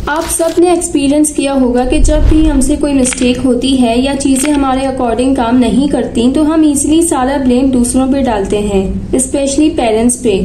आप सब ने एक्सपीरियंस किया होगा कि जब भी हमसे कोई मिस्टेक होती है या चीजें हमारे अकॉर्डिंग काम नहीं करती तो हम इजीली सारा ब्लेम दूसरों पे डालते हैं, स्पेशली पेरेंट्स पे।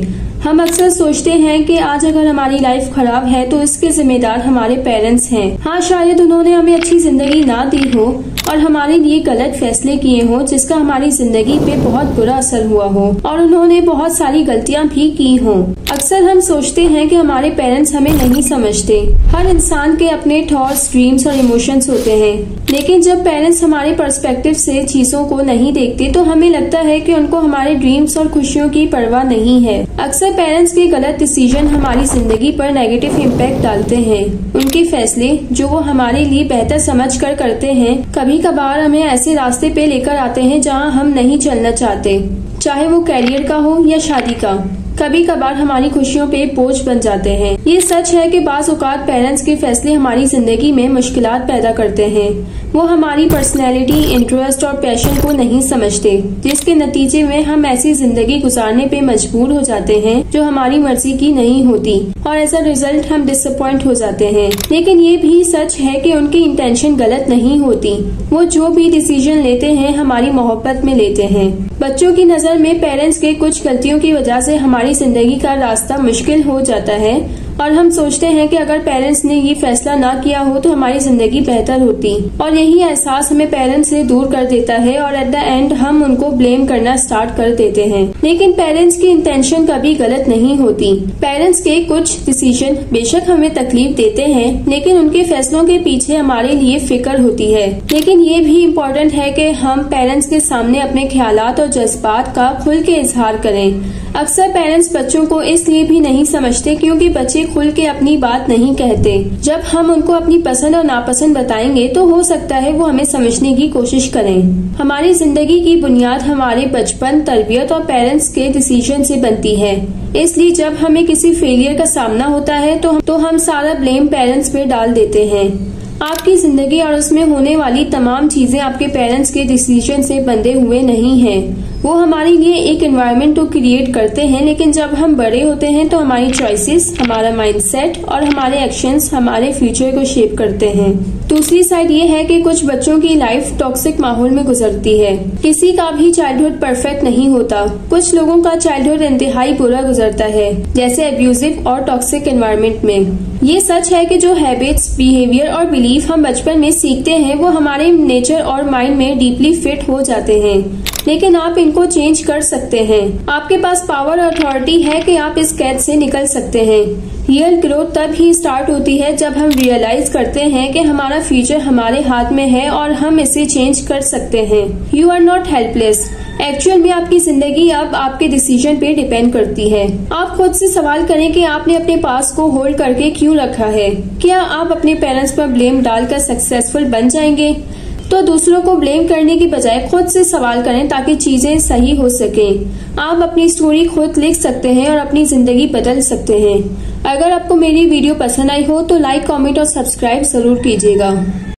हम अक्सर सोचते हैं कि आज अगर हमारी लाइफ खराब है तो इसके जिम्मेदार हमारे पेरेंट्स हैं। हाँ, शायद उन्होंने हमें अच्छी जिंदगी ना दी हो और हमारे लिए गलत फैसले किए हो जिसका हमारी जिंदगी पे बहुत बुरा असर हुआ हो, और उन्होंने बहुत सारी गलतियाँ भी की हो। अक्सर हम सोचते हैं कि हमारे पेरेंट्स हमें नहीं समझते। हर इंसान के अपने थॉट्स, ड्रीम्स और इमोशंस होते हैं, लेकिन जब पेरेंट्स हमारे पर्सपेक्टिव से चीजों को नहीं देखते तो हमें लगता है कि उनको हमारे ड्रीम्स और खुशियों की परवाह नहीं है। अक्सर पेरेंट्स के गलत डिसीजन हमारी जिंदगी पर नेगेटिव इम्पैक्ट डालते हैं। उनके फैसले जो वो हमारे लिए बेहतर समझकर करते हैं, कभी कभार हमें ऐसे रास्ते पे लेकर आते हैं जहां हम नहीं चलना चाहते, चाहे वो कैरियर का हो या शादी का। कभी कभार हमारी खुशियों पे बोझ बन जाते हैं। ये सच है कि बाज़ औक़ात पेरेंट्स के फैसले हमारी जिंदगी में मुश्किलात पैदा करते हैं। वो हमारी पर्सनैलिटी, इंटरेस्ट और पैशन को नहीं समझते, जिसके नतीजे में हम ऐसी जिंदगी गुजारने पे मजबूर हो जाते हैं जो हमारी मर्जी की नहीं होती, और एज अ रिजल्ट हम डिसअपॉइंट हो जाते हैं। लेकिन ये भी सच है कि उनकी इंटेंशन गलत नहीं होती। वो जो भी डिसीजन लेते हैं हमारी मोहब्बत में लेते हैं। बच्चों की नजर में पेरेंट्स के कुछ गलतियों की वजह से हमारी जिंदगी का रास्ता मुश्किल हो जाता है, और हम सोचते हैं कि अगर पेरेंट्स ने ये फैसला ना किया हो तो हमारी जिंदगी बेहतर होती, और यही एहसास हमें पेरेंट्स से दूर कर देता है और एट द एंड हम उनको ब्लेम करना स्टार्ट कर देते हैं। लेकिन पेरेंट्स की इंटेंशन कभी गलत नहीं होती। पेरेंट्स के कुछ डिसीजन बेशक हमें तकलीफ देते हैं, लेकिन उनके फैसलों के पीछे हमारे लिए फिक्र होती है। लेकिन ये भी इम्पोर्टेंट है कि हम पेरेंट्स के सामने अपने ख्यालात और जज्बात का खुल के इजहार करें। अक्सर पेरेंट्स बच्चों को इसलिए भी नहीं समझते क्योंकि बच्चे खुल के अपनी बात नहीं कहते। जब हम उनको अपनी पसंद और नापसंद बताएंगे तो हो सकता है वो हमें समझने की कोशिश करें। हमारी जिंदगी की बुनियाद हमारे बचपन, तरबियत और पेरेंट्स के डिसीजन से बनती है। इसलिए जब हमें किसी फेलियर का सामना होता है तो हम सारा ब्लेम पेरेंट्स पे डाल देते हैं। आपकी जिंदगी और उसमें होने वाली तमाम चीजें आपके पेरेंट्स के डिसीजन से बंधे हुए नहीं हैं। वो हमारे लिए एक एनवायरनमेंट तो क्रिएट करते हैं, लेकिन जब हम बड़े होते हैं तो हमारी चॉइसेस, हमारा माइंडसेट और हमारे एक्शंस हमारे फ्यूचर को शेप करते हैं। दूसरी साइड ये है कि कुछ बच्चों की लाइफ टॉक्सिक माहौल में गुजरती है। किसी का भी चाइल्डहुड परफेक्ट नहीं होता। कुछ लोगों का चाइल्डहुड इंतहाई बुरा गुजरता है, जैसे एब्यूजिव और टॉक्सिक एनवायरनमेंट में। ये सच है कि जो हैबिट्स, बिहेवियर और बिलीफ हम बचपन में सीखते हैं वो हमारे नेचर और माइंड में डीपली फिट हो जाते हैं, लेकिन आप इनको चेंज कर सकते हैं। आपके पास पावर और अथॉरिटी है कि आप इस कैद से निकल सकते हैं। रियल ग्रोथ तब ही स्टार्ट होती है जब हम रियलाइज करते हैं कि हमारा फ्यूचर हमारे हाथ में है और हम इसे चेंज कर सकते हैं। You are not helpless. Actual में आपकी जिंदगी अब आपके डिसीजन पे डिपेंड करती है। आप खुद से सवाल करें कि आपने अपने पास को होल्ड करके क्यों रखा है। क्या आप अपने पेरेंट्स पर ब्लेम डालकर सक्सेसफुल बन जाएंगे? तो दूसरों को ब्लेम करने की बजाय खुद से सवाल करें ताकि चीजें सही हो सकें। आप अपनी स्टोरी खुद लिख सकते हैं और अपनी जिंदगी बदल सकते हैं। अगर आपको मेरी वीडियो पसंद आई हो तो लाइक, कमेंट और सब्सक्राइब जरूर कीजिएगा।